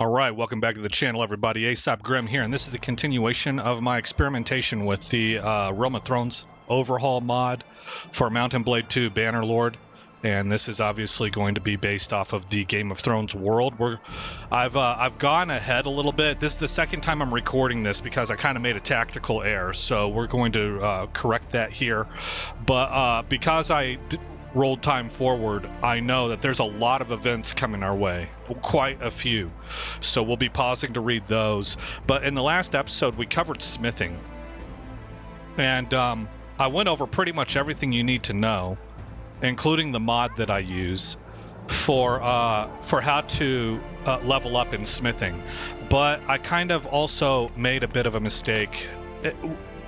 All right, welcome back to the channel, everybody. Aesop Grim here, and this is the continuation of my experimentation with the Realm of Thrones overhaul mod for Mountain Blade 2 Bannerlord. And this is obviously going to be based off of the Game of Thrones world. I've gone ahead a little bit. This is the second time I'm recording this because I kind of made a tactical error, so we're going to correct that here. But because I rolled time forward, I know that there's a lot of events coming our way, quite a few, so we'll be pausing to read those. But in the last episode we covered smithing, and I went over pretty much everything you need to know, including the mod that I use for how to level up in smithing. But I kind of also made a bit of a mistake.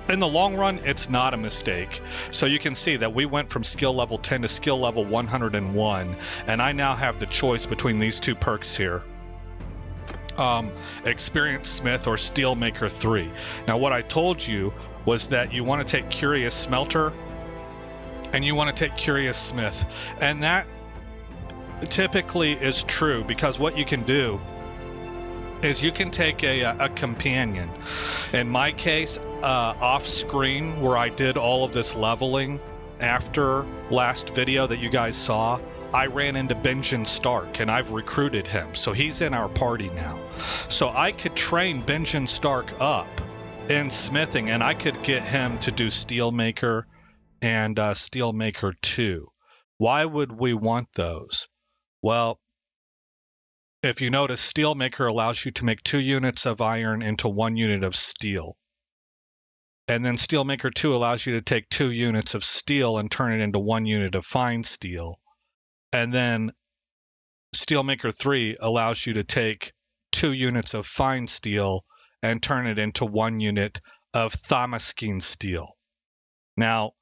In the long run, it's not a mistake. So you can see that we went from skill level 10 to skill level 101, and I now have the choice between these two perks here. Experienced Smith or Steelmaker 3. Now what I told you was that you want to take Curious Smelter and you want to take Curious Smith. And that typically is true, because what you can do is you can take a companion. In my case, off screen, where I did all of this leveling after last video that you guys saw, I ran into Benjen Stark, and I've recruited him, so he's in our party now. So I could train Benjen Stark up in smithing, and I could get him to do Steelmaker and Steelmaker 2. Why would we want those? Well, if you notice, Steelmaker allows you to make 2 units of iron into 1 unit of steel. And then Steelmaker 2 allows you to take 2 units of steel and turn it into 1 unit of fine steel. And then Steelmaker 3 allows you to take 2 units of fine steel and turn it into 1 unit of Thamaskene steel. Now,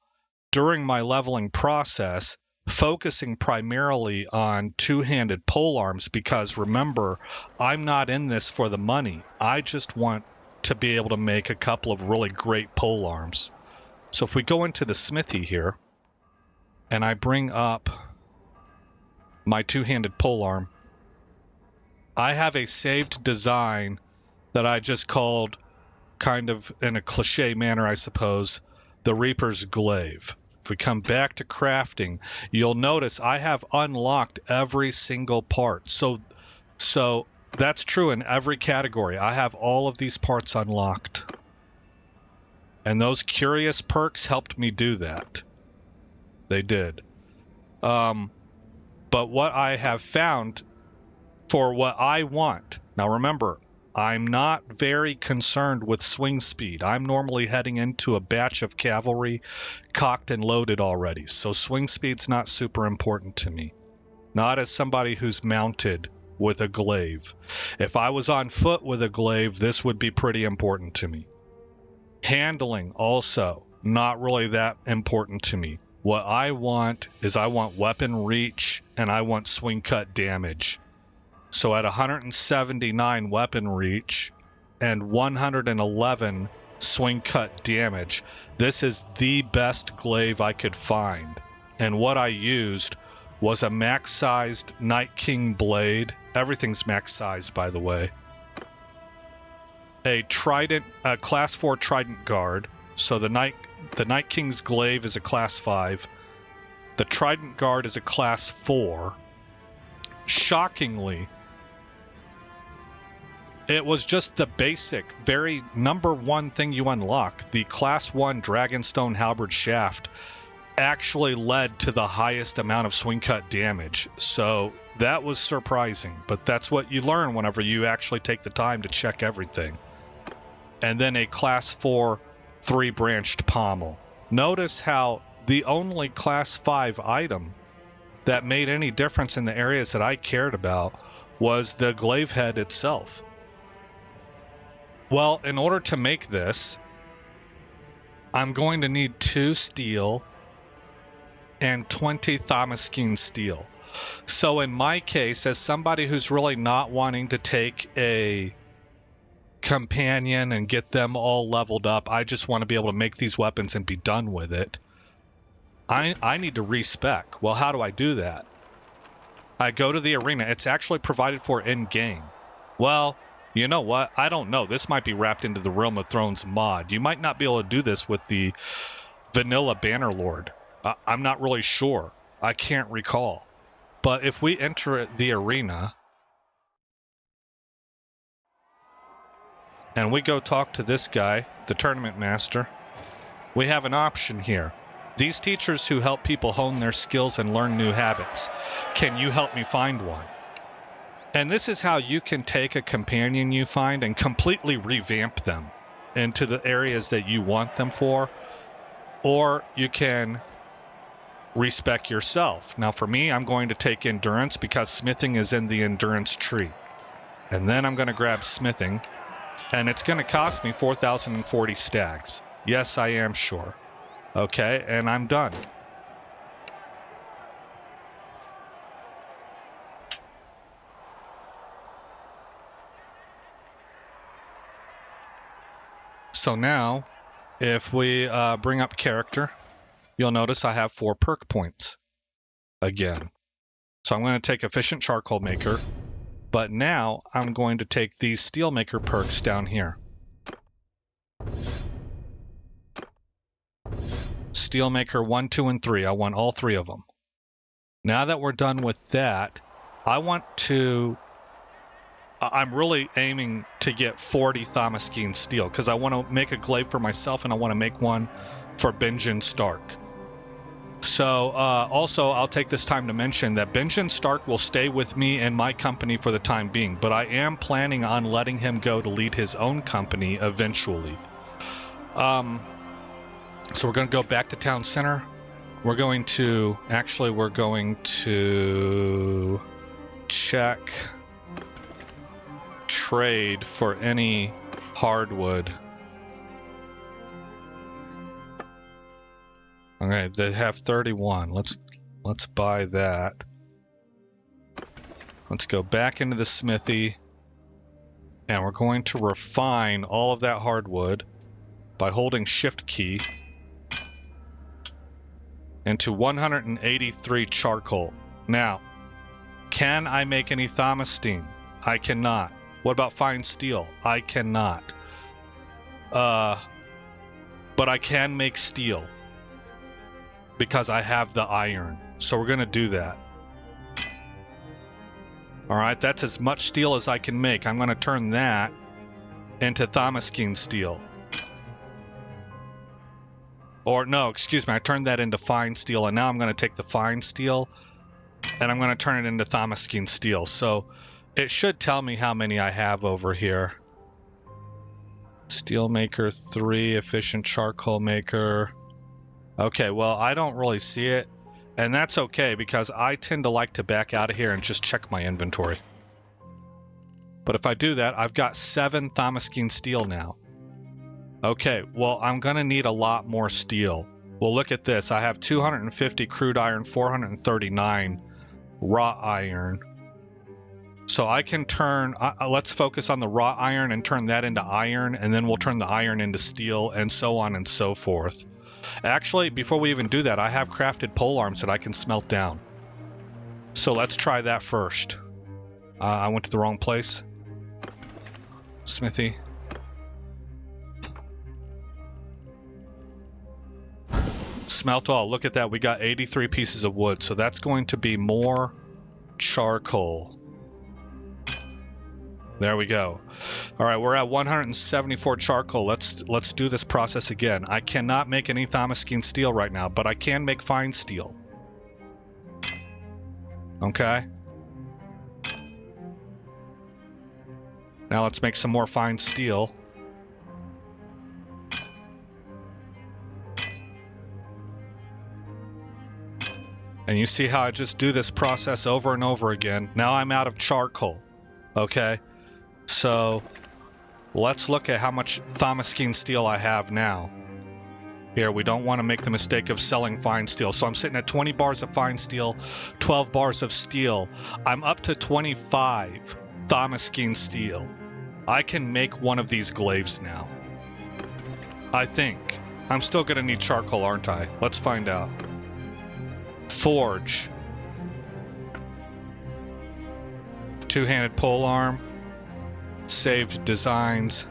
during my leveling process, focusing primarily on two-handed polearms, because remember, I'm not in this for the money. I just want to be able to make a couple of really great polearms. So if we go into the smithy here, and I bring up my two-handed polearm, I have a saved design that I just called, kind of in a cliche manner, I suppose, the Reaper's Glaive. If we come back to crafting, you'll notice I have unlocked every single part. So that's true in every category. I have all of these parts unlocked. And those curious perks helped me do that. They did. But what I have found for what I want, now remember, I'm not very concerned with swing speed. I'm normally heading into a batch of cavalry cocked and loaded already, so swing speed's not super important to me. Not as somebody who's mounted with a glaive. If I was on foot with a glaive, this would be pretty important to me. Handling, also, not really that important to me. What I want is I want weapon reach and I want swing cut damage. So at 179 weapon reach and 111 swing cut damage, this is the best glaive I could find. And what I used was a max-sized Night King blade. Everything's max-sized, by the way. A class 4 Trident Guard. So the Night King's glaive is a class 5. The Trident Guard is a class 4. Shockingly, it was just the basic, very number one thing you unlock. The class 1 Dragonstone Halberd Shaft actually led to the highest amount of swing cut damage. So that was surprising, but that's what you learn whenever you actually take the time to check everything. And then a class 4 3-branched pommel. Notice how the only class 5 item that made any difference in the areas that I cared about was the glaive head itself. Well, in order to make this, I'm going to need 2 steel and 20 Thamaskene steel. So in my case, as somebody who's really not wanting to take a companion and get them all leveled up, I just want to be able to make these weapons and be done with it. I need to respec. Well, how do I do that? I go to the arena. It's actually provided for in-game. Well, you know what? I don't know. This might be wrapped into the Realm of Thrones mod. You might not be able to do this with the vanilla Bannerlord. I'm not really sure. I can't recall. But if we enter the arena and we go talk to this guy, the tournament master, we have an option here. These teachers who help people hone their skills and learn new habits. Can you help me find one? And this is how you can take a companion you find and completely revamp them into the areas that you want them for, or you can respec yourself. Now for me, I'm going to take endurance because smithing is in the endurance tree. And then I'm going to grab smithing, and it's going to cost me 4,040 stags. Yes, I am sure. Okay, and I'm done. So now, if we bring up character, you'll notice I have 4 perk points again. So I'm going to take efficient charcoal maker, but now I'm going to take these steel maker perks down here. Steel maker 1, 2, and 3. I want all 3 of them. Now that we're done with that, I'm really aiming to get 40 Thaumaskene steel because I want to make a glaive for myself and I want to make one for Benjen Stark. So also, I'll take this time to mention that Benjen Stark will stay with me and my company for the time being, but I am planning on letting him go to lead his own company eventually. So we're going to go back to town center. We're going to check trade for any hardwood. Okay, they have 31. Let's buy that. Let's go back into the smithy, and we're going to refine all of that hardwood by holding shift key into 183 charcoal. Now, can I make any Thaumaskene? I cannot. What about fine steel? I cannot. But I can make steel because I have the iron. So we're going to do that. All right, that's as much steel as I can make. I'm going to turn that into Thaumaskene steel. Or no, excuse me, I turned that into fine steel, and now I'm going to take the fine steel and I'm going to turn it into Thaumaskene steel. So it should tell me how many I have over here. Steel maker 3, efficient charcoal maker. Okay, well, I don't really see it. And that's okay because I tend to like to back out of here and just check my inventory. But if I do that, I've got 7 Thaumaskene steel now. Okay, well, I'm going to need a lot more steel. Well, look at this. I have 250 crude iron, 439 raw iron. So I can turn, let's focus on the raw iron and turn that into iron, and then we'll turn the iron into steel, and so on and so forth. Actually, before we even do that, I have crafted pole arms that I can smelt down. So let's try that first. I went to the wrong place. Smithy. Smelt all. Look at that. We got 83 pieces of wood, so that's going to be more charcoal. There we go. All right, we're at 174 charcoal. Let's do this process again. I cannot make any Thaumaskene steel right now, but I can make fine steel. Okay. Now let's make some more fine steel. And you see how I just do this process over and over again. Now I'm out of charcoal. Okay. So let's look at how much Thaumaskene steel I have now. Here, we don't want to make the mistake of selling fine steel. So I'm sitting at 20 bars of fine steel, 12 bars of steel. I'm up to 25 Thaumaskene steel. I can make one of these glaives now. I think. I'm still going to need charcoal, aren't I? Let's find out. Forge. Two-handed polearm. saved designs,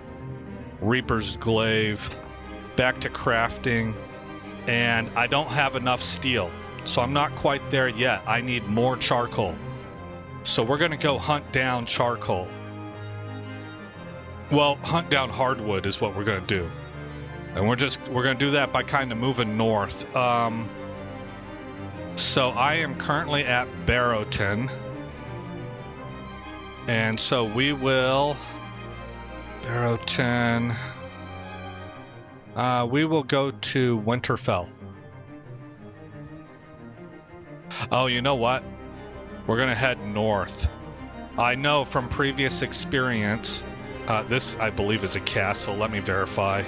Reaper's Glaive, back to crafting, and I don't have enough steel, so I'm not quite there yet. I need more charcoal. So we're going to go hunt down charcoal. Well, hunt down hardwood is what we're going to do. And we're going to do that by kind of moving north. So I am currently at Barrowton. And so we will... Barrowton... we will go to Winterfell. Oh, you know what? We're going to head north. I know from previous experience, this I believe is a castle, let me verify,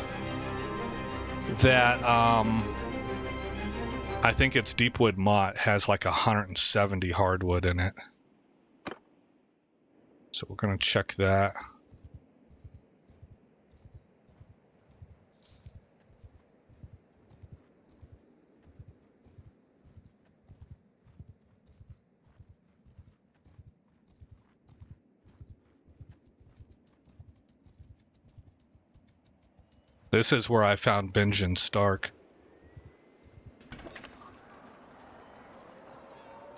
that I think it's Deepwood Motte has like 170 hardwood in it. So we're going to check that. This is where I found Benjen Stark.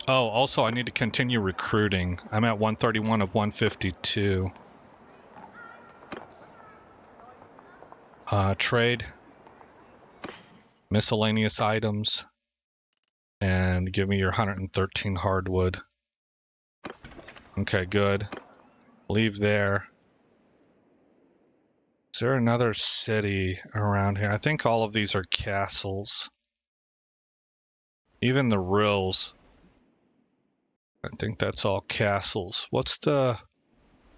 Oh, also I need to continue recruiting. I'm at 131 of 152. Trade. Miscellaneous items. And give me your 113 hardwood. Okay, good. Leave there. Is there another city around here? I think all of these are castles. Even the Rills. I think that's all castles. What's the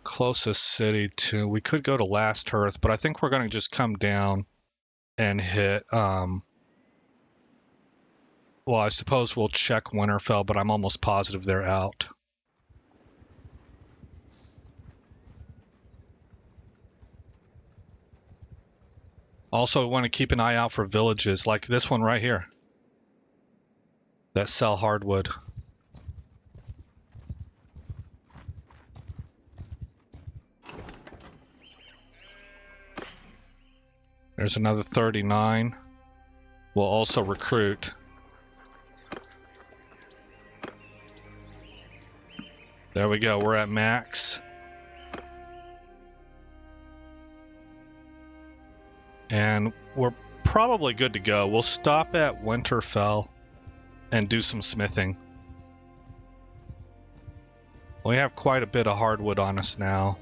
closest city to... We could go to Last Hearth, but I think we're going to just come down and hit... Well, I suppose we'll check Winterfell, but I'm almost positive they're out. Also, we want to keep an eye out for villages, like this one right here, that sell hardwood. There's another 39. We'll also recruit. There we go, we're at max. And we're probably good to go. We'll stop at Winterfell and do some smithing. We have quite a bit of hardwood on us now.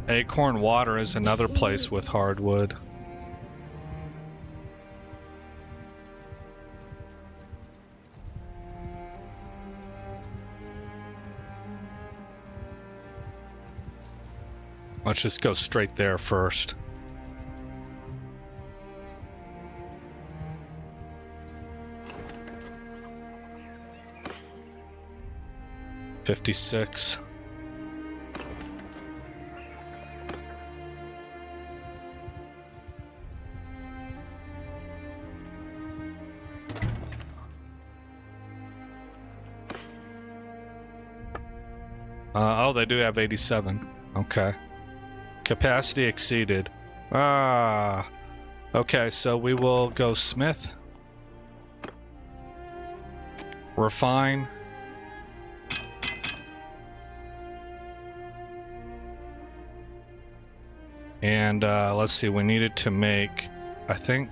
Acorn Water is another place with hardwood. Let's just go straight there first. $56. Oh, they do have 87. Okay. Capacity exceeded. Ah. Okay, so we will go smith. Refine. And let's see, we needed to make, I think,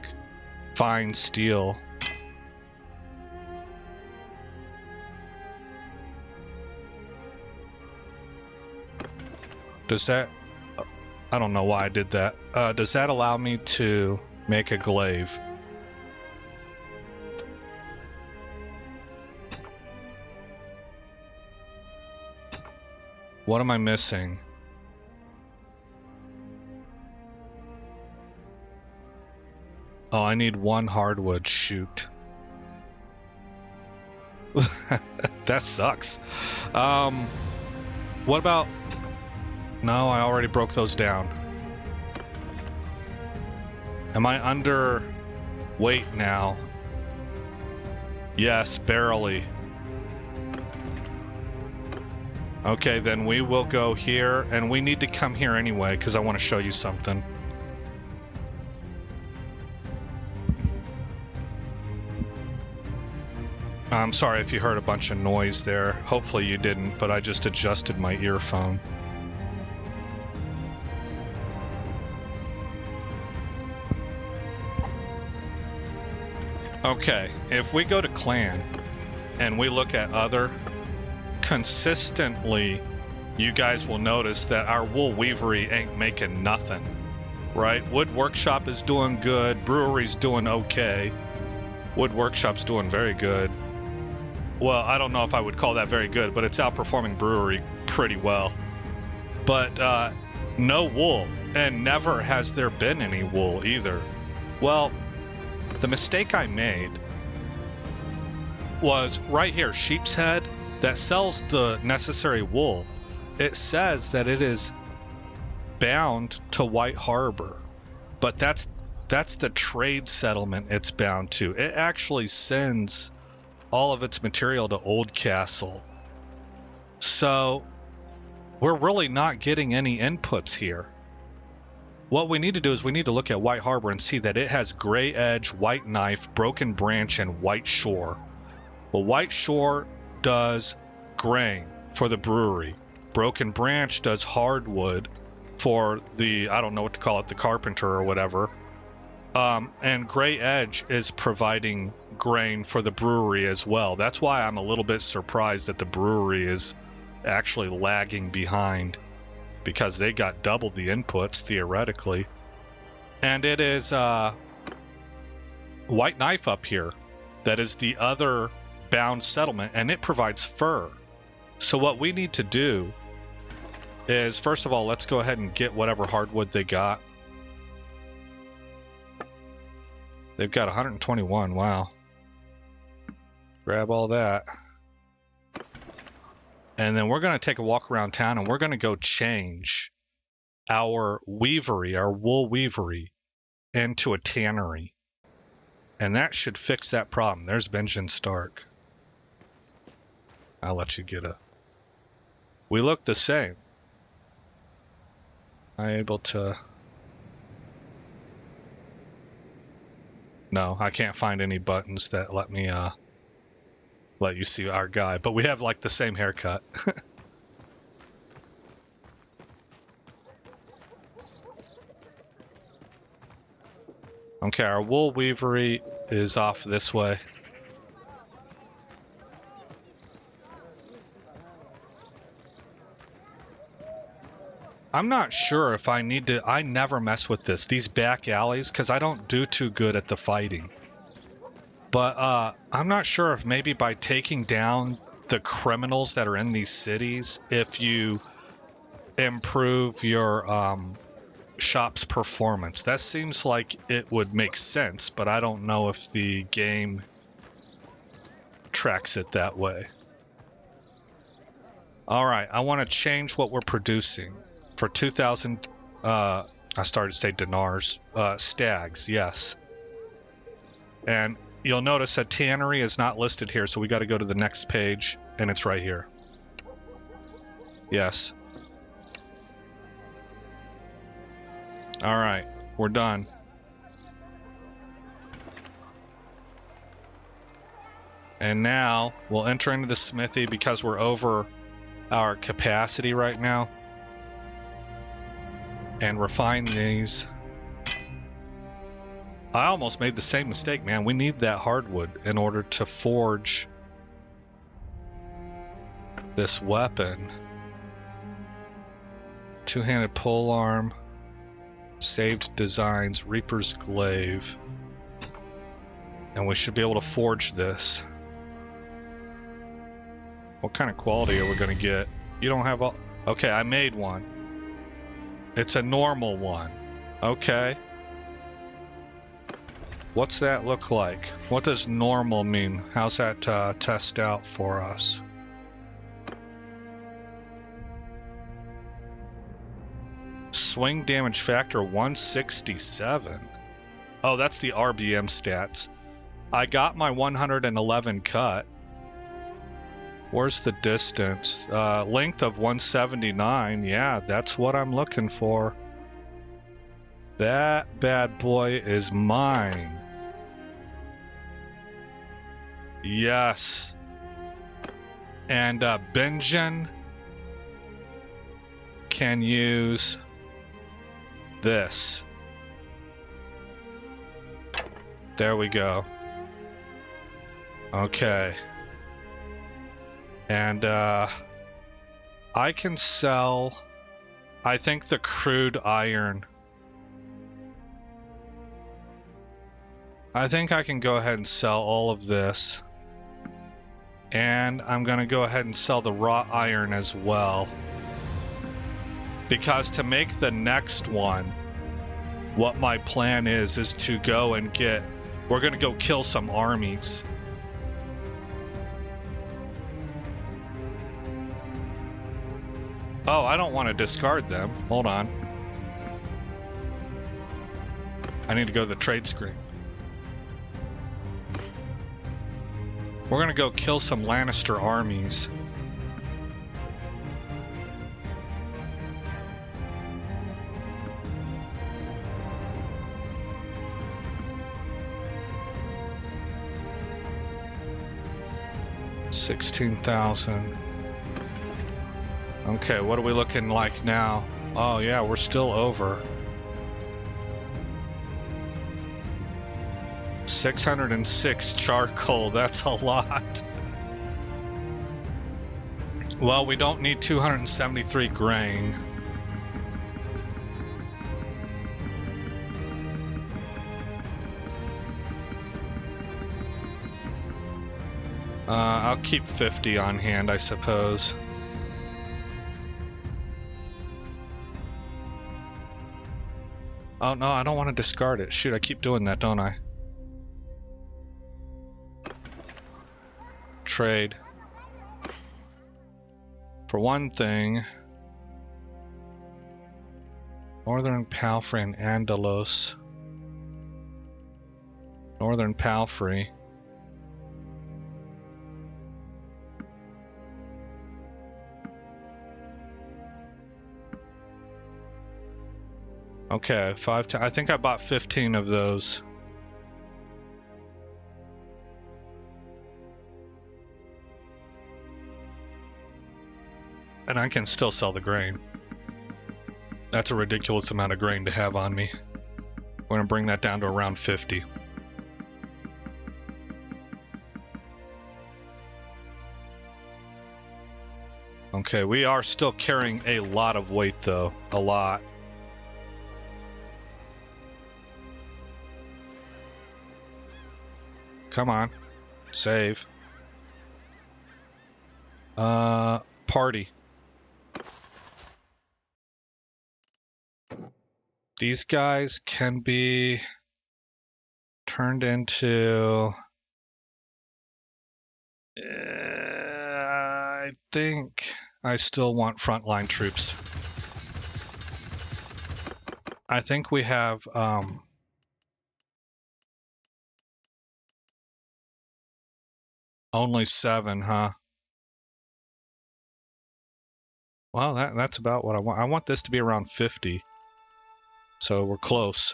fine steel. Does that... I don't know why I did that. Does that allow me to make a glaive? What am I missing? Oh, I need one hardwood. Shoot. That sucks. What about... No, I already broke those down. Am I under weight now? Yes, barely. Okay, then we will go here, and we need to come here anyway, because I want to show you something. I'm sorry if you heard a bunch of noise there. Hopefully you didn't, but I just adjusted my earphone. Okay, if we go to clan and we look at other, consistently you guys will notice that our wool weavery ain't making nothing, right? Wood Workshop is doing good, brewery's doing okay. Wood Workshop's doing very good. Well, I don't know if I would call that very good, but it's outperforming brewery pretty well. But no wool, and never has there been any wool either. Well, the mistake I made was right here, Sheep's Head, that sells the necessary wool. It says that it is bound to White Harbor, but that's the trade settlement it's bound to. It actually sends all of its material to Oldcastle. So we're really not getting any inputs here. What we need to do is we need to look at White Harbor and see that it has Gray Edge, White Knife, Broken Branch, and White Shore. Well, White Shore does grain for the brewery. Broken Branch does hardwood for the, I don't know what to call it, the carpenter or whatever. And Gray Edge is providing grain for the brewery as well. That's why I'm a little bit surprised that the brewery is actually lagging behind, because they got double the inputs theoretically. And it is White Knife up here that is the other bound settlement, and it provides fur. So what we need to do is, first of all, let's go ahead and get whatever hardwood they got. They've got 121, wow. Grab all that. And then we're going to take a walk around town, and we're going to go change our weavery, our wool weavery, into a tannery. And that should fix that problem. There's Benjamin Stark. I'll let you get a... We look the same. I'm able to... No, I can't find any buttons that let me let you see our guy, but we have like the same haircut. Okay, our wool weavery is off this way. I'm not sure if I need to... I never mess with these back alleys, because I don't do too good at the fighting. But I'm not sure if maybe by taking down the criminals that are in these cities, if you improve your shop's performance. That seems like it would make sense, but I don't know if the game tracks it that way. All right, I want to change what we're producing. For 2,000, I started to say dinars, stags, yes. And you'll notice a tannery is not listed here, so we got to go to the next page, and it's right here. Yes. All right, we're done. And now we'll enter into the smithy because we're over our capacity right now. And refine these. I almost made the same mistake, man. We need that hardwood in order to forge this weapon. Two-handed polearm, saved designs, Reaper's glaive. And we should be able to forge this. What kind of quality are we going to get? You don't have all... Okay, I made one. It's a normal one. Okay. What's that look like? What does normal mean? How's that test out for us? Swing damage factor 167. Oh, that's the RBM stats. I got my 111 cut. Where's the distance? Length of 179. Yeah, that's what I'm looking for. That bad boy is mine. Yes. And Benjen can use this. There we go. Okay. And I can sell, I think, the crude iron. I think I can go ahead and sell all of this. And I'm going to go ahead and sell the raw iron as well. Because to make the next one, what my plan is to go and get, we're going to go kill some armies. Oh, I don't want to discard them. Hold on. I need to go to the trade screen. We're going to go kill some Lannister armies. $16,000. Okay, what are we looking like now? Oh yeah, we're still over. 606 charcoal, that's a lot. Well, we don't need 273 grain. I'll keep 50 on hand, I suppose. Oh no, I don't want to discard it. Shoot, I keep doing that, don't I? Trade. For one thing, Northern Palfrey and Andalos. Northern Palfrey. Okay, I think I bought 15 of those. And I can still sell the grain. That's a ridiculous amount of grain to have on me. We're gonna bring that down to around 50. Okay, we are still carrying a lot of weight though. A lot. Come on. Save. Party. These guys can be turned into... I think I still want frontline troops. I think we have... only 7, huh? Well, that's about what I want. I want this to be around 50. So we're close.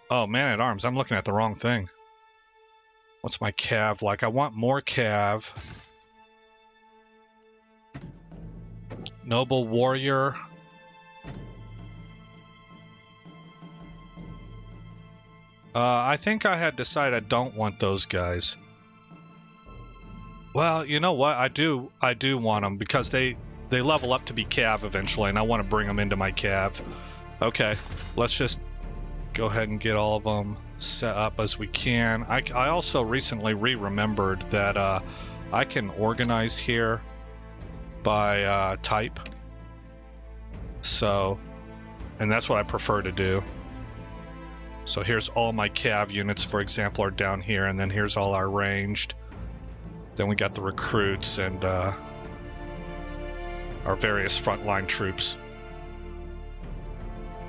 Oh, man-at-arms. I'm looking at the wrong thing. What's my cav like? I want more cav. Noble warrior. I think I had decided I don't want those guys. Well, you know what? I do want them because they level up to be cav eventually, and I want to bring them into my cav. Okay, let's just go ahead and get all of them set up as we can. I also recently remembered that I can organize here by type. So, and that's what I prefer to do. So here's all my cav units, for example, are down here, and then here's all our ranged. Then we got the recruits and our various frontline troops.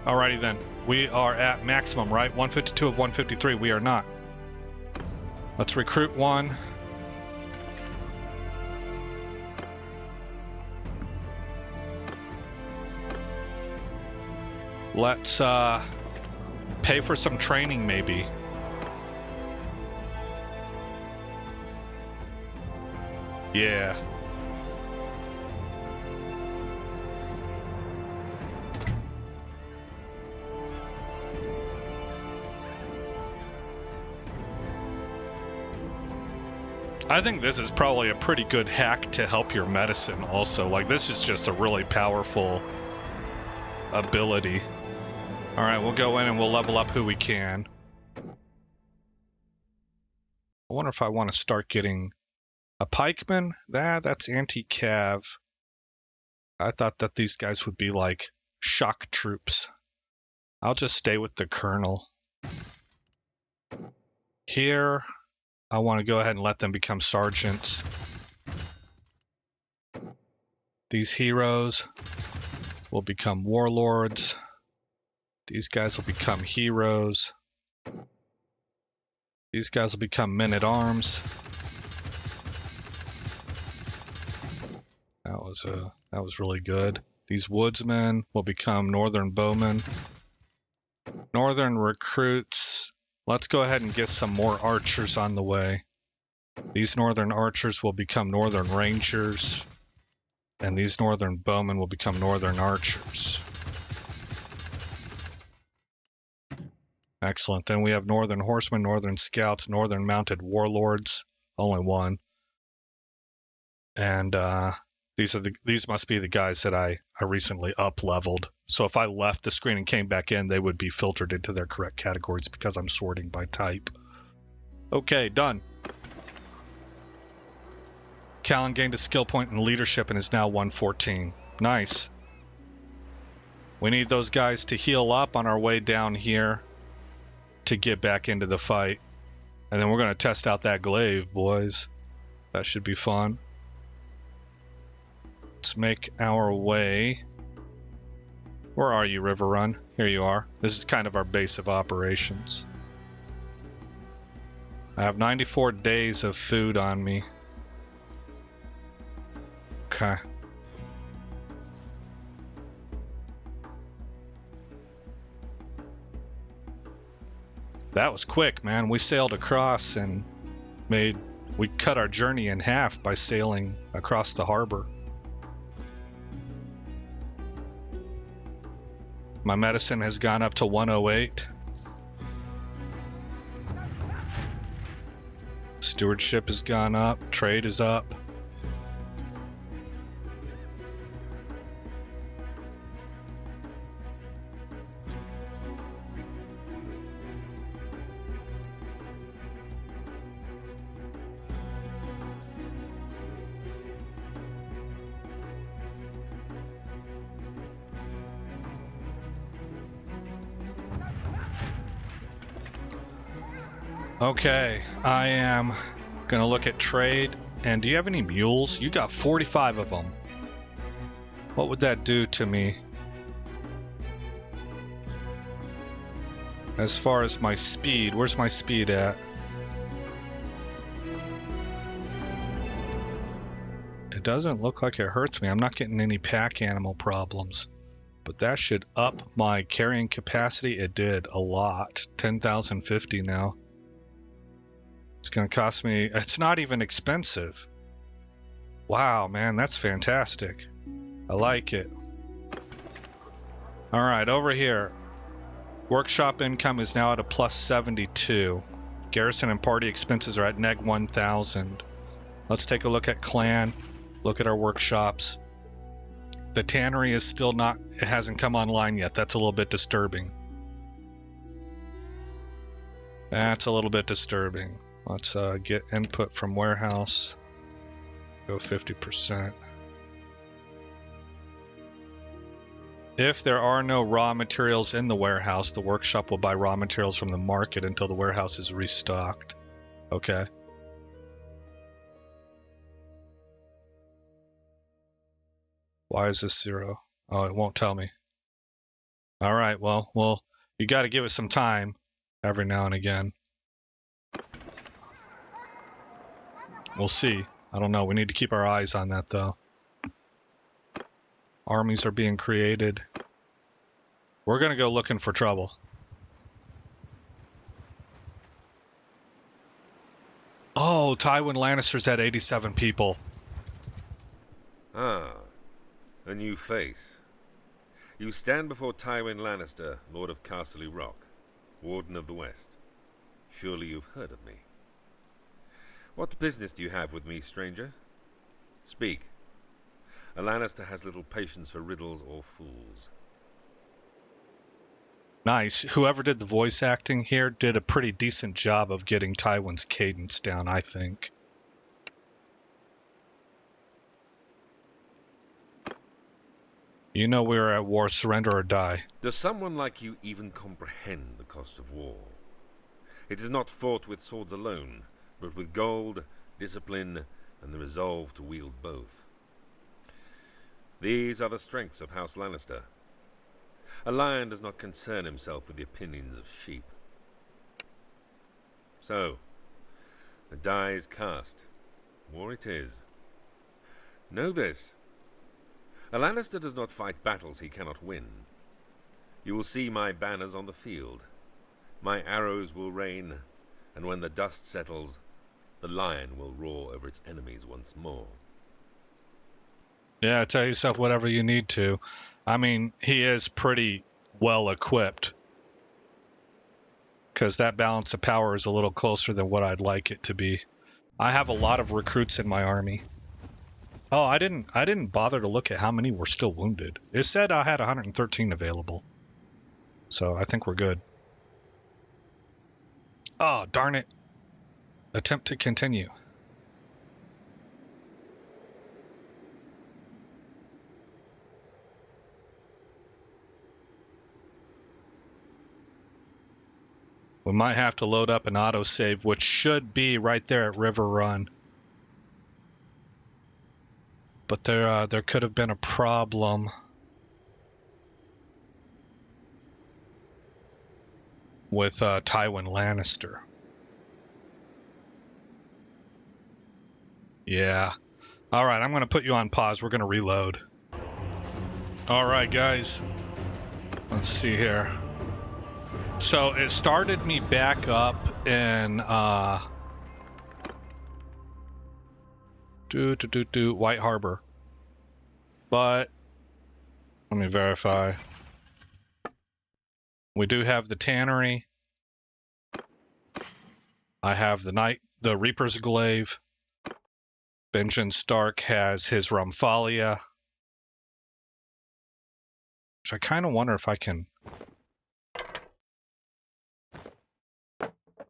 Alrighty then, we are at maximum, right? 152 of 153, we are not. Let's recruit one. Let's pay for some training, maybe. Yeah. I think this is probably a pretty good hack to help your medicine also. Like, this is just a really powerful ability. All right, we'll go in and we'll level up who we can. I wonder if I want to start getting a pikeman. That's anti-cav. I thought that these guys would be like shock troops. I'll just stay with the colonel. Here, I want to go ahead and let them become sergeants. These heroes will become warlords. These guys will become heroes. These guys will become men-at-arms. That was really good. These woodsmen will become northern bowmen. Northern recruits. Let's go ahead and get some more archers on the way. These northern archers will become northern rangers. And these northern bowmen will become northern archers. Excellent. Then we have northern horsemen, northern scouts, northern mounted warlords. Only one. And these must be the guys that I recently up-leveled. So if I left the screen and came back in, they would be filtered into their correct categories because I'm sorting by type. Okay, done. Callan gained a skill point in leadership and is now 114. Nice. We need those guys to heal up on our way down here to get back into the fight. And then we're going to test out that glaive, boys. That should be fun. Let's make our way. Where are you, River Run? Here you are. This is kind of our base of operations. I have 94 days of food on me. Okay. That was quick, man. We sailed across and we cut our journey in half by sailing across the harbor. My medicine has gone up to 108. Stewardship has gone up. Trade is up. Okay, I am gonna look at trade. And do you have any mules? You got 45 of them. What would that do to me? As far as my speed, where's my speed at? It doesn't look like it hurts me. I'm not getting any pack animal problems. But that should up my carrying capacity. It did a lot. 10,050 now. It's going to cost me... It's not even expensive. Wow, man, that's fantastic. I like it. All right, over here. Workshop income is now at a plus 72. Garrison and party expenses are at neg 1,000. Let's take a look at clan. Look at our workshops. The tannery is still not... It hasn't come online yet. That's a little bit disturbing. That's a little bit disturbing. Let's get input from warehouse. Go 50%. If there are no raw materials in the warehouse, the workshop will buy raw materials from the market until the warehouse is restocked. Okay. Why is this 0? Oh, it won't tell me. All right, well, you got to give it some time every now and again. We'll see. I don't know. We need to keep our eyes on that, though. Armies are being created. We're gonna go looking for trouble. Oh, Tywin Lannister's at 87 people. Ah, a new face. You stand before Tywin Lannister, Lord of Castle Rock, Warden of the West. Surely you've heard of me. What business do you have with me, stranger? Speak. A Lannister has little patience for riddles or fools. Nice. Whoever did the voice acting here did a pretty decent job of getting Tywin's cadence down, I think. You know we're at war, surrender or die. Does someone like you even comprehend the cost of war? It is not fought with swords alone, but with gold, discipline, and the resolve to wield both. These are the strengths of House Lannister. A lion does not concern himself with the opinions of sheep. So, the die is cast. War it is. Know this. A Lannister does not fight battles he cannot win. You will see my banners on the field. My arrows will rain, and when the dust settles, the lion will roar over its enemies once more. Yeah, tell yourself whatever you need to. I mean, he is pretty well equipped. Because that balance of power is a little closer than what I'd like it to be. I have a lot of recruits in my army. Oh, I didn't bother to look at how many were still wounded. It said I had 113 available. So I think we're good. Oh, darn it. Attempt to continue. We might have to load up an autosave, which should be right there at River Run. But there could have been a problem with Tywin Lannister. Yeah. All right, I'm going to put you on pause. We're going to reload. All right, guys. Let's see here. So it started me back up in White Harbor. But let me verify. We do have the tannery. I have the Reaper's Glaive. Benjamin Stark has his Rumfalia. Which I kind of wonder if I can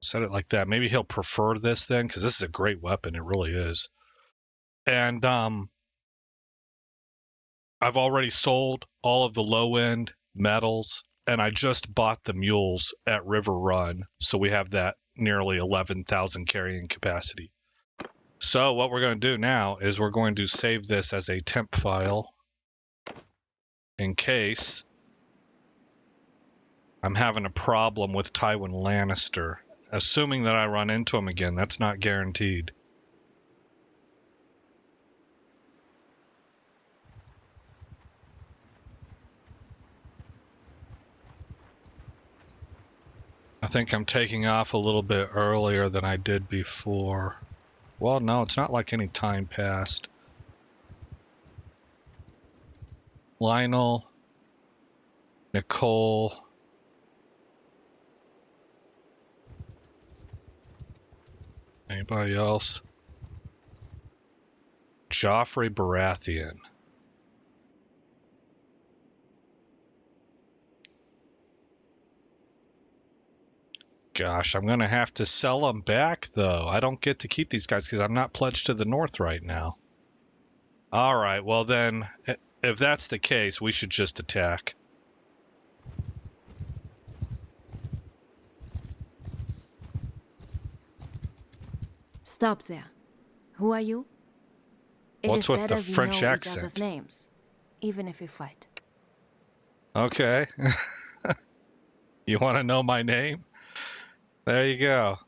set it like that. Maybe he'll prefer this then, because this is a great weapon. It really is. And I've already sold all of the low-end metals, and I just bought the mules at River Run, so we have that nearly 11,000 carrying capacity. So what we're going to do now is we're going to save this as a temp file in case I'm having a problem with Tywin Lannister. Assuming that I run into him again, that's not guaranteed. I think I'm taking off a little bit earlier than I did before. Well, no, it's not like any time passed. Lionel, Nicole. Anybody else? Joffrey Baratheon. Gosh, I'm going to have to sell them back, though. I don't get to keep these guys because I'm not pledged to the North right now. All right, well then, if that's the case, we should just attack. Stop there. Who are you? What's with the French accent? Each other's names, even if we fight. Okay. You want to know my name? There you go.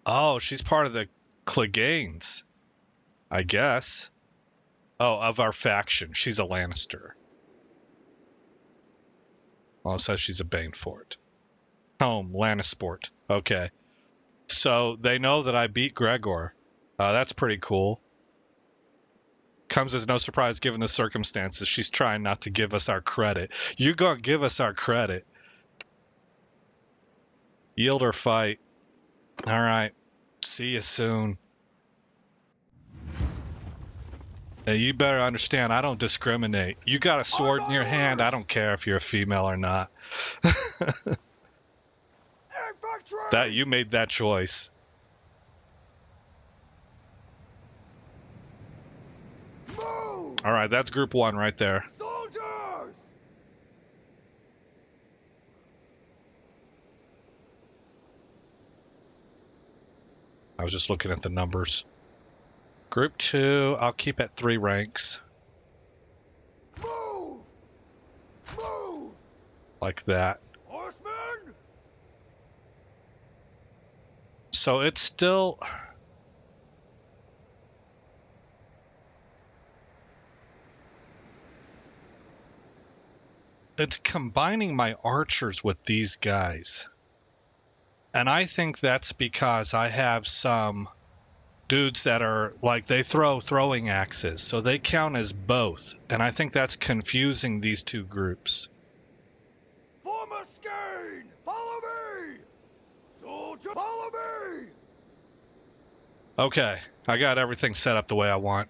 Oh, she's part of the Cleganes, I guess. Oh, of our faction. She's a Lannister. Well, it says she's a Banefort. Home, Lannisport. Okay. So they know that I beat Gregor. That's pretty cool. Comes as no surprise given the circumstances. She's trying not to give us our credit. You gonna give us our credit. Yield or fight. All right. See you soon. You better understand, I don't discriminate. You got a sword in your hand, I don't care if you're a female or not. That you made that choice. Move! All right, that's group 1 right there. Soldiers! I was just looking at the numbers. Group 2, I'll keep at 3 ranks. Move! Move! Like that. Horsemen! So it's still... It's combining my archers with these guys. And I think that's because I have some dudes that are, like, they throw throwing axes, so they count as both. And I think that's confusing these two groups. Form a skein! Follow me! Soldier, follow me! Okay, I got everything set up the way I want.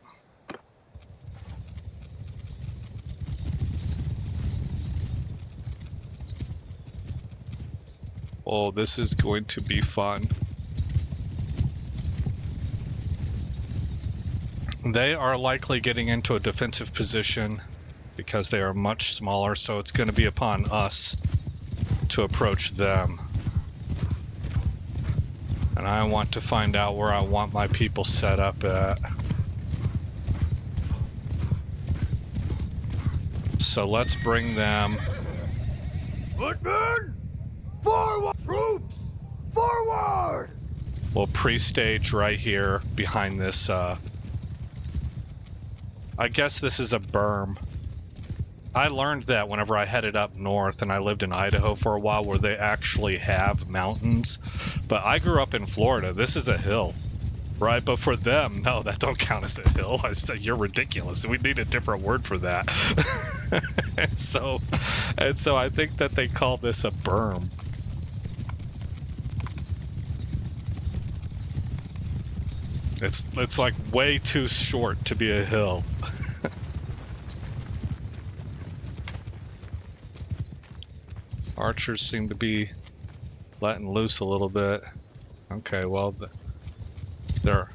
Oh, this is going to be fun. They are likely getting into a defensive position because they are much smaller, so it's going to be upon us to approach them. And I want to find out where I want my people set up at. So let's bring them. Footmen! Forward! Troops! Forward! We'll pre-stage right here behind this, I guess this is a berm. I learned that whenever I headed up north and I lived in Idaho for a while where they actually have mountains. But I grew up in Florida. This is a hill, right? But for them, no, that don't count as a hill. I said, you're ridiculous. We need a different word for that. and so I think that they call this a berm. It's like way too short to be a hill. Archers seem to be letting loose a little bit. Okay, well, they're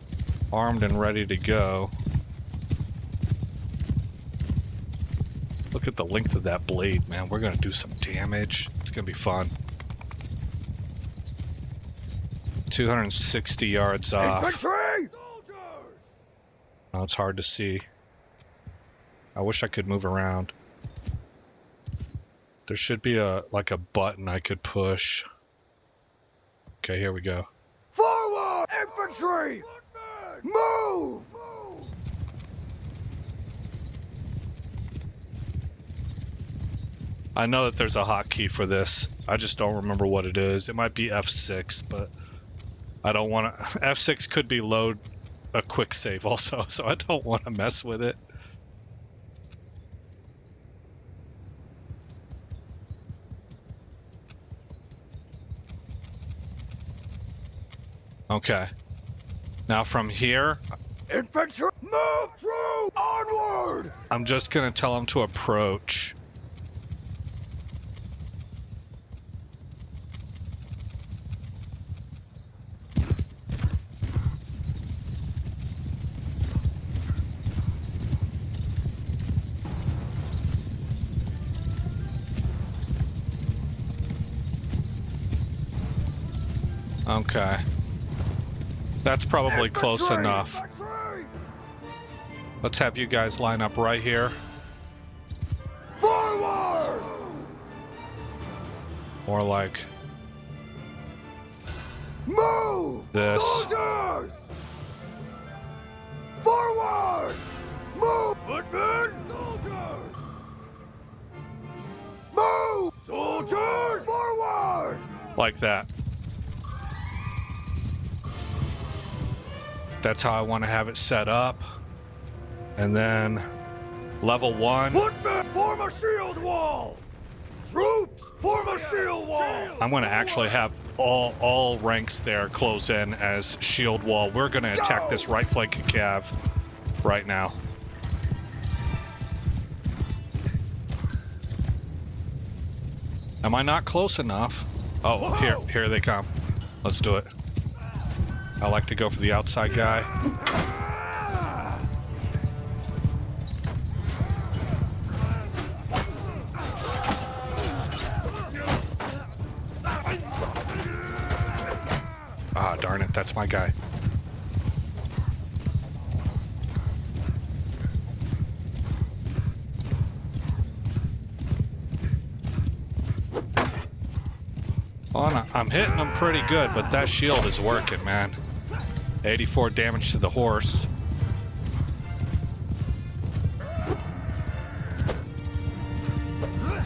armed and ready to go. Look at the length of that blade, man. We're gonna do some damage. It's gonna be fun. 260 yards off. Infantry! Soldiers! Oh, it's hard to see. I wish I could move around. There should be like a button I could push. Okay, here we go. Forward! Infantry! Move! I know that there's a hotkey for this. I just don't remember what it is. It might be F6, but I don't want to... F6 could be load a quick save also, so I don't want to mess with it. Okay. Now from here, Infantry! Move through! Onward! I'm just going to tell them to approach. Okay. That's probably close Infantry! enough. Infantry! Let's have you guys line up right here. Forward! More like Move! this. Soldiers! Forward! Move! Footmen! Soldiers! Move! Soldiers! Forward! Like that. That's how I want to have it set up. And then level 1. Footmen! Form a shield wall! Troops! Form a shield wall! I'm going to actually have all ranks there close in as shield wall. We're going to attack this right flank of Cav right now. Am I not close enough? Oh, here they come. Let's do it. I like to go for the outside guy. Ah, darn it, that's my guy. Oh, I'm hitting him pretty good, but that shield is working, man. 84 damage to the horse.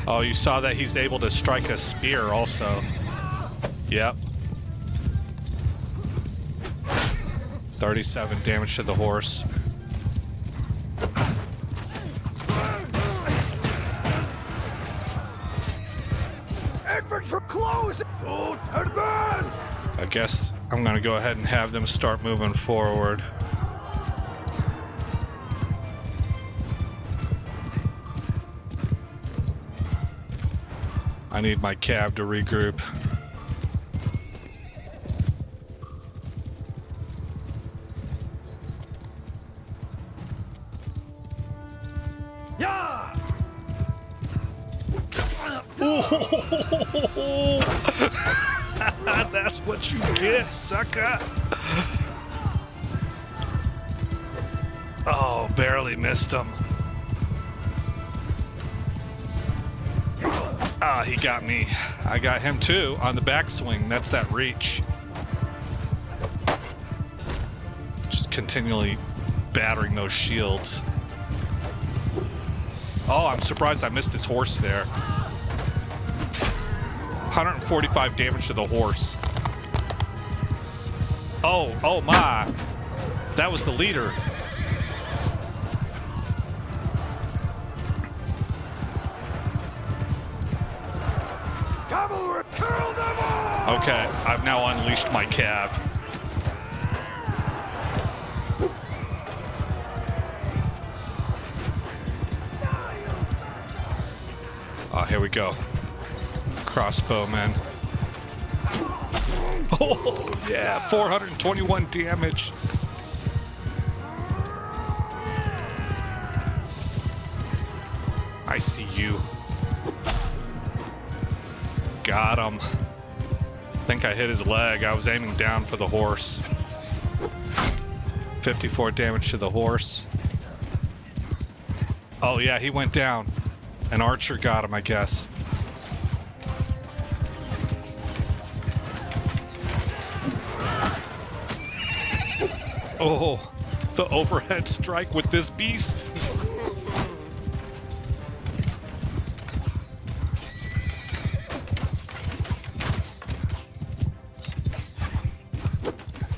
Oh, you saw that he's able to strike a spear also. Yep. 37 damage to the horse. Infantry close! So advance! I guess I'm gonna go ahead and have them start moving forward. I need my cav to regroup. Yeah! That's what you get, sucker. Oh, barely missed him. Ah, he got me. I got him too on the backswing. That's that reach. Just continually battering those shields. Oh, I'm surprised I missed his horse there. 145 damage to the horse. Oh my. That was the leader. Cavalry, kill them all! Okay, I've now unleashed my cav. Oh, here we go. Crossbowman. Oh, yeah, 421 damage. I see you. Got him. I think I hit his leg. I was aiming down for the horse. 54 damage to the horse. Oh yeah, he went down. An archer got him, I guess. Oh, the overhead strike with this beast.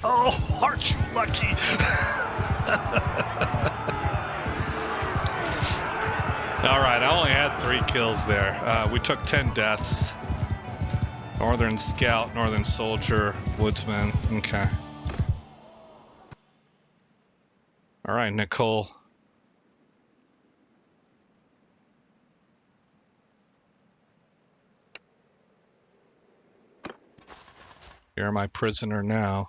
Oh, aren't you lucky? All right, I only had 3 kills there. We took 10 deaths. Northern Scout, Northern Soldier, Woodsman. Okay. All right, Nicole. You're my prisoner now.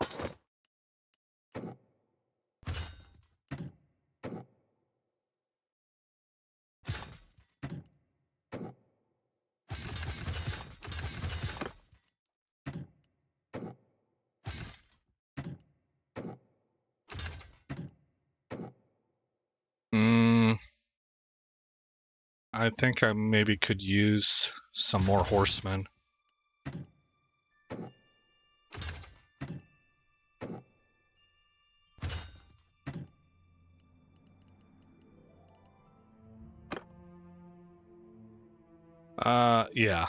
I think I maybe could use some more horsemen. Yeah.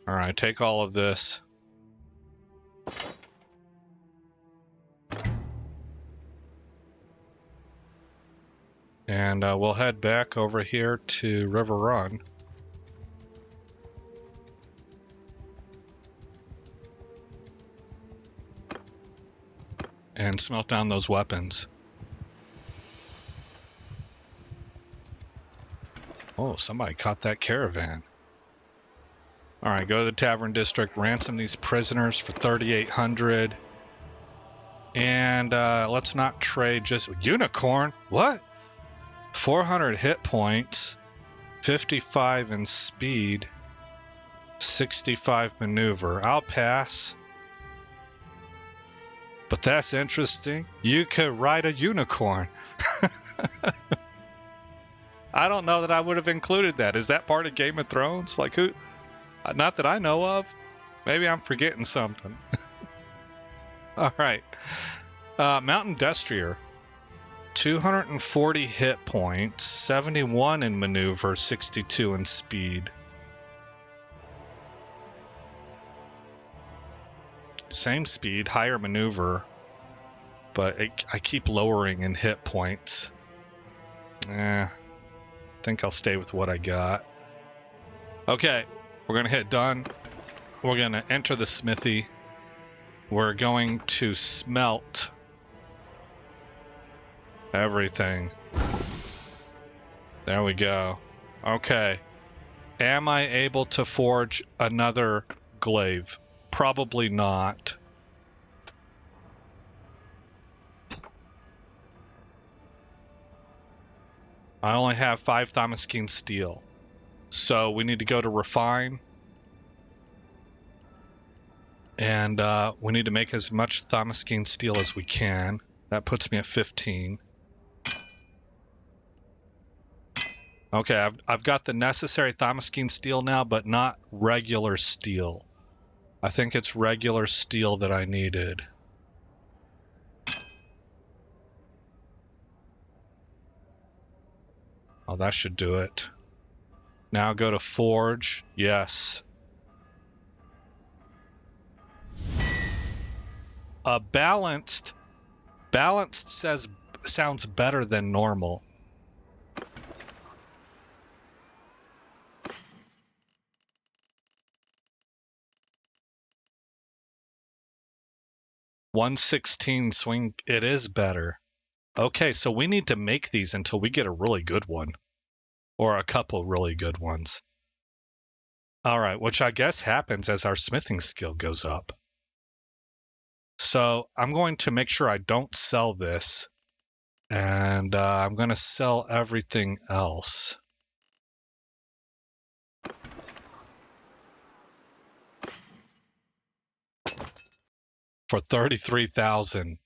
Alright, take all of this. And we'll head back over here to River Run. And smelt down those weapons. Oh, somebody caught that caravan. Alright, go to the Tavern District, ransom these prisoners for 3,800. And let's not trade just... Unicorn? What? 400 hit points, 55 in speed, 65 maneuver. I'll pass. But that's interesting. You could ride a unicorn. I don't know that I would have included that. Is that part of Game of Thrones? Like who? Not that I know of. Maybe I'm forgetting something. All right. Mountain Destrier. 240 hit points, 71 in maneuver, 62 in speed. Same speed, higher maneuver, but I keep lowering in hit points. I think I'll stay with what I got. Okay, we're going to hit done. We're going to enter the smithy. We're going to smelt everything. There we go. Okay. Am I able to forge another glaive? Probably not. I only have 5 Thamaskene steel. So we need to go to refine. And we need to make as much Thamaskene steel as we can. That puts me at 15. Okay, I've got the necessary Thamaskene steel now, but not regular steel. I think it's regular steel that I needed. Oh, that should do it. Now go to forge. Yes. Balanced sounds better than normal. $116 swing. It is better. Okay, so we need to make these until we get a really good one. Or a couple really good ones. Alright, which I guess happens as our smithing skill goes up. So I'm going to make sure I don't sell this. And I'm going to sell everything else. For 33,000.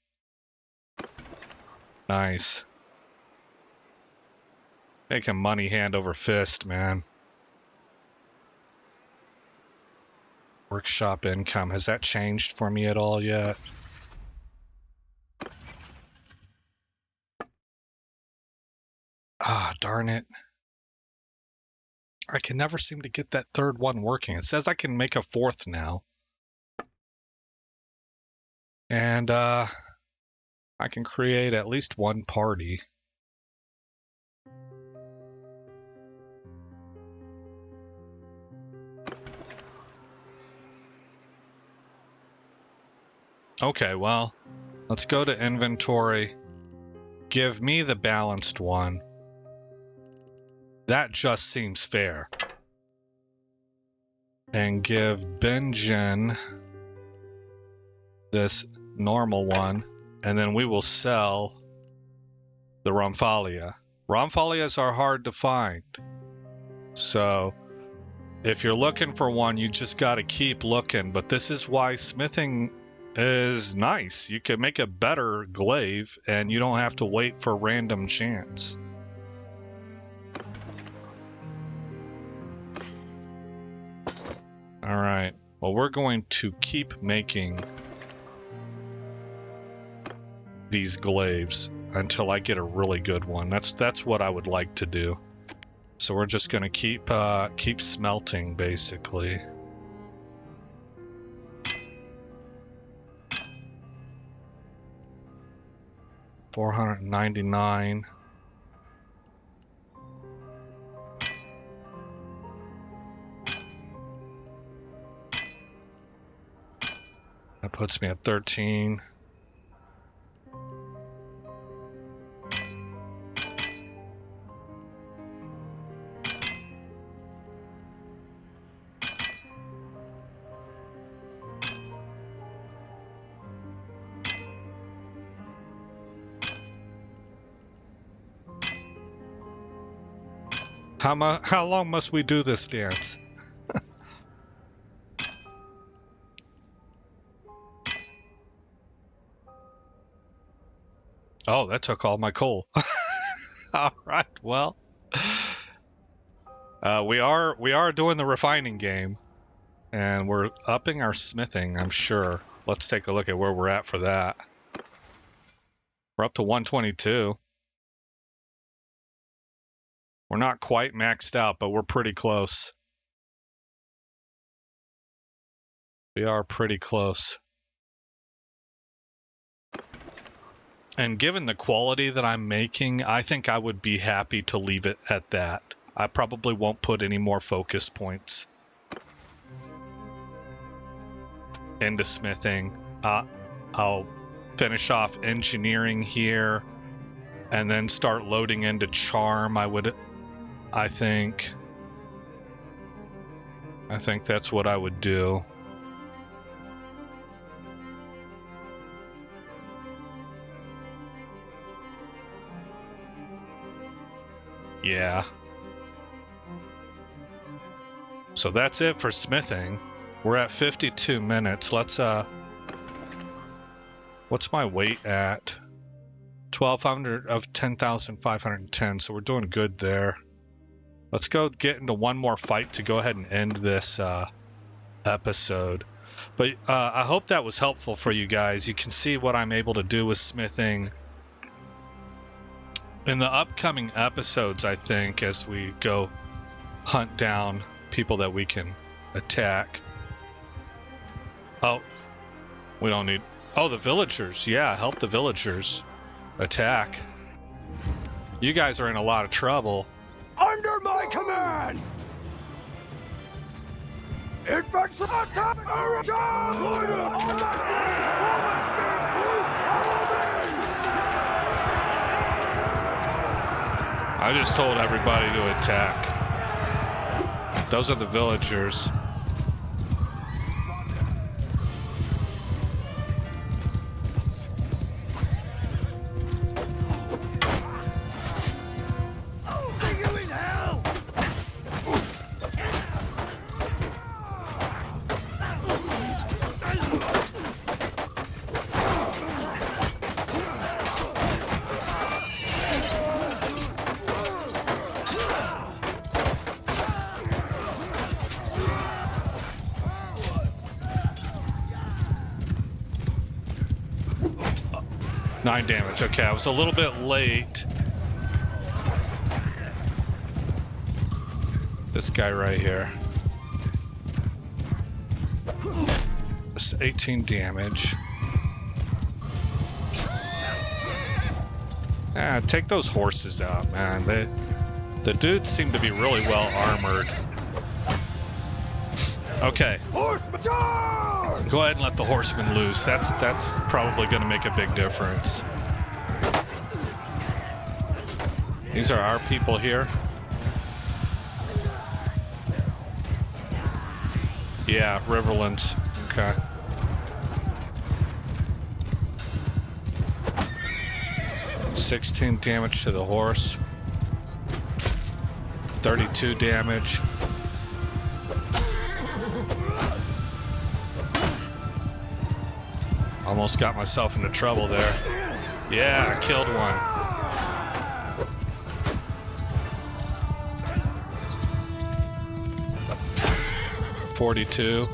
Nice. Making money hand over fist, man. Workshop income. Has that changed for me at all yet? Ah, darn it. I can never seem to get that third one working. It says I can make a fourth now. And I can create at least one party. Okay, well, let's go to inventory. Give me the balanced one. That just seems fair. And give Benjen this normal one. And then we will sell the Romphalia. Romphalias are hard to find. So if you're looking for one, you just got to keep looking. But this is why smithing is nice. You can make a better glaive and you don't have to wait for random chance. All right. Well, we're going to keep making these glaives until I get a really good one. That's what I would like to do. So we're just gonna keep smelting, basically. $499. That puts me at 13. How long must we do this dance? Oh, that took all my coal. All right, well, we are doing the refining game, and we're upping our smithing, I'm sure. Let's take a look at where we're at for that. We're up to 122. We're not quite maxed out, but we're pretty close. We are pretty close. And given the quality that I'm making, I think I would be happy to leave it at that. I probably won't put any more focus points into smithing. I'll finish off engineering here and then start loading into charm. I think that's what I would do. Yeah. So that's it for smithing. We're at 52 minutes. Let's what's my weight at? 1200 of 10,510. So we're doing good there. Let's go get into one more fight to go ahead and end this episode. But I hope that was helpful for you guys. You can see what I'm able to do with smithing in the upcoming episodes, I think, as we go hunt down people that we can attack. Oh, we don't need... Oh, the villagers. Yeah, help the villagers attack. You guys are in a lot of trouble. Under my command! Infection attack! I just told everybody to attack. Those are the villagers. Nine damage. Okay, I was a little bit late. This guy right here. This 18 damage. Ah, take those horses out, man. The dudes seem to be really well armored. Okay. Go ahead and let the horsemen loose. That's probably going to make a big difference. These are our people here. Yeah, Riverlands. Okay. $16 damage to the horse. 32 damage. Almost got myself into trouble there. Yeah, I killed one. $42.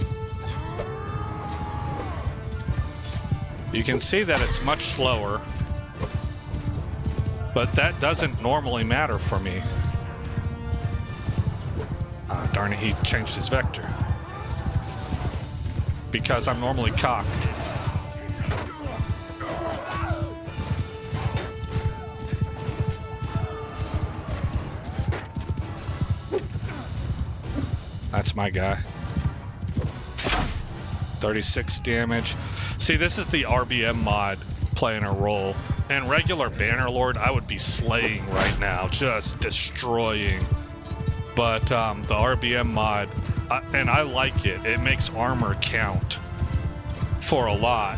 You can see that it's much slower, but that doesn't normally matter for me. darn it, he changed his vector. Because I'm normally cocked. That's my guy. 36 damage. See, this is the RBM mod playing a role. And regular Bannerlord, I would be slaying right now, just destroying. But the RBM mod, and I like it, it makes armor count for a lot.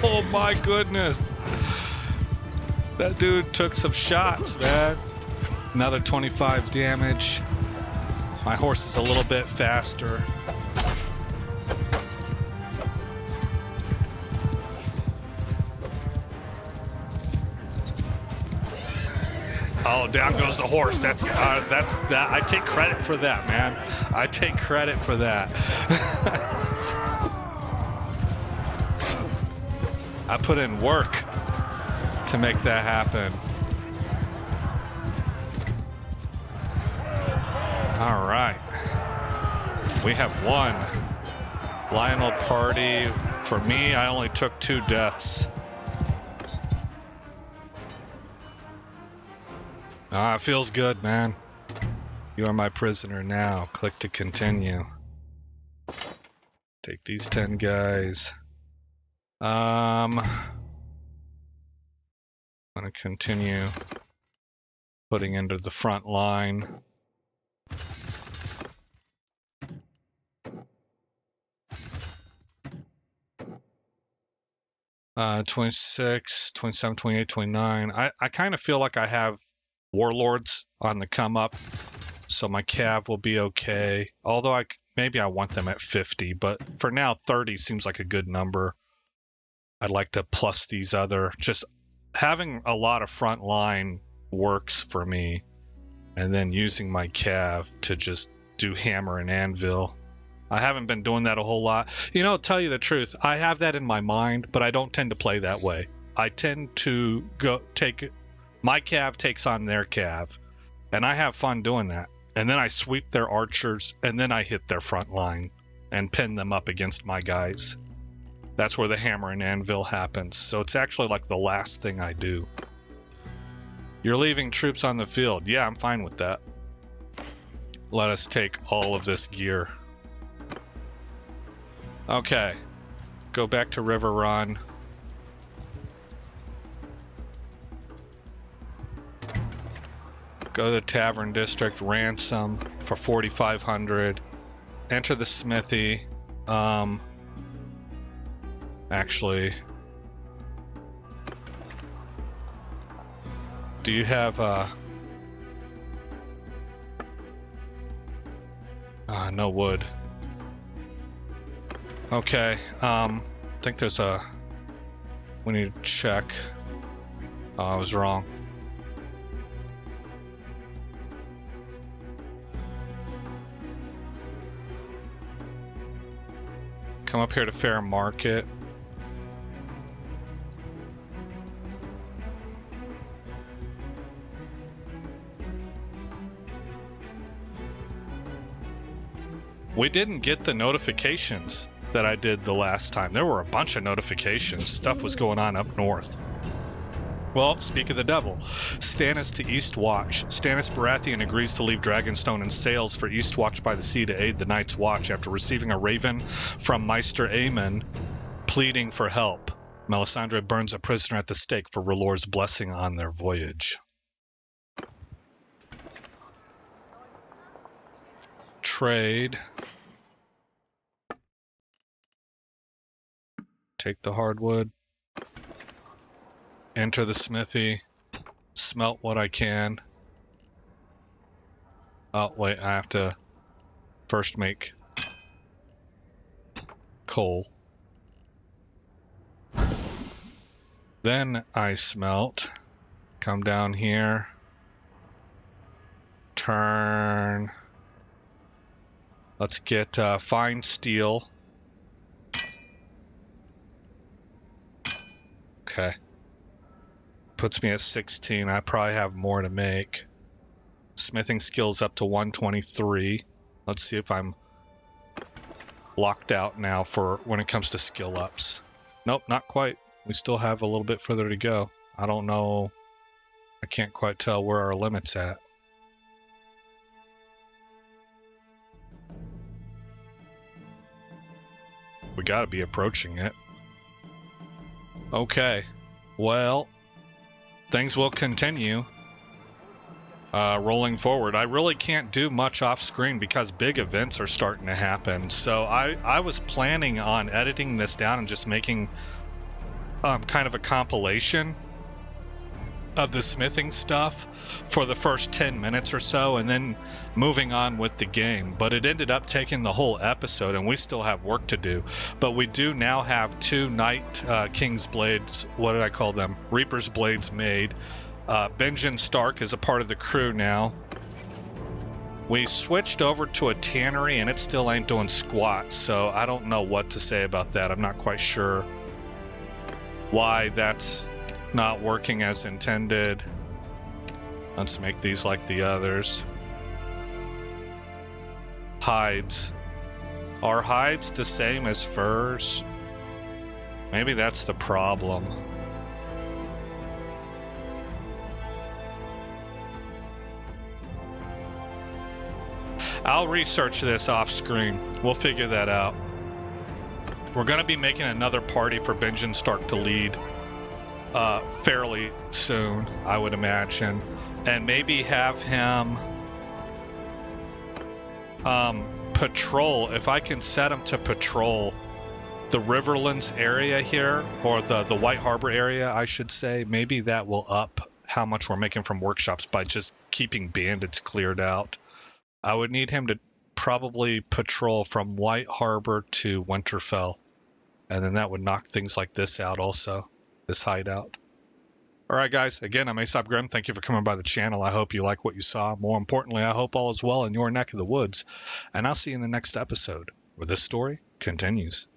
Oh my goodness. That dude took some shots, man. Another 25 damage. My horse is a little bit faster. Oh, down goes the horse. That's that. I take credit for that, man. I take credit for that. I put in work to make that happen. All right. We have one Lionel party. For me, I only took 2 deaths. Ah, it feels good, man. You are my prisoner now. Click to continue. Take these 10 guys. I'm gonna continue putting into the front line. Uh, 26, 27, 28, 29. I kind of feel like I have warlords on the come up, so my cav will be okay. Although maybe I want them at 50, but for now 30 seems like a good number. I'd like to plus these other, just having a lot of front line works for me, and then using my cav to just do hammer and anvil. I haven't been doing that a whole lot. You know, tell you the truth, I have that in my mind, but I don't tend to play that way. I tend to my cav takes on their cav, and I have fun doing that. And then I sweep their archers, and then I hit their front line and pin them up against my guys. That's where the hammer and anvil happens. So it's actually like the last thing I do. You're leaving troops on the field. Yeah, I'm fine with that. Let us take all of this gear. Okay. Go back to River Run. Go to the Tavern District, ransom for 4,500. Enter the smithy. Actually, do you have no wood? Okay, I think there's we need to check. Oh, I was wrong. Come up here to Fair Market. We didn't get the notifications that I did the last time. There were a bunch of notifications. Stuff was going on up north. Well, speak of the devil. Stannis to Eastwatch. Stannis Baratheon agrees to leave Dragonstone and sails for Eastwatch by the sea to aid the Night's Watch after receiving a raven from Meister Aemon pleading for help. Melisandre burns a prisoner at the stake for R'hllor's blessing on their voyage. Trade. Take the hardwood. Enter the smithy. Smelt what I can. Oh, wait, I have to first make coal. Then I smelt. Come down here. Turn. Let's get fine steel. Okay. Puts me at 16. I probably have more to make. Smithing skills up to 123. Let's see if I'm locked out now for when it comes to skill ups. Nope, not quite. We still have a little bit further to go. I don't know. I can't quite tell where our limit's at. We gotta be approaching it. Okay. Well, things will continue. Rolling forward, I really can't do much off screen because big events are starting to happen. So I was planning on editing this down and just making kind of a compilation of the smithing stuff for the first 10 minutes or so and then moving on with the game. But it ended up taking the whole episode and we still have work to do. But we do now have 2 Night King's Blades, what did I call them? Reaper's Blades made. Benjamin Stark is a part of the crew now. We switched over to a tannery and it still ain't doing squat, so I don't know what to say about that. I'm not quite sure why that's not working as intended. Let's make these like the others. Hides. Are hides the same as furs? Maybe that's the problem. I'll research this off screen. We'll figure that out. We're going to be making another party for Benjamin Stark to lead fairly soon, I would imagine. And maybe have him patrol, if I can set him to patrol the Riverlands area here, or the White Harbor area, I should say. Maybe that will up how much we're making from workshops by just keeping bandits cleared out. I would need him to probably patrol from White Harbor to Winterfell. And then that would knock things like this out also, this hideout. Alright guys, again, I'm Aesop Grim. Thank you for coming by the channel. I hope you like what you saw. More importantly, I hope all is well in your neck of the woods. And I'll see you in the next episode, where this story continues.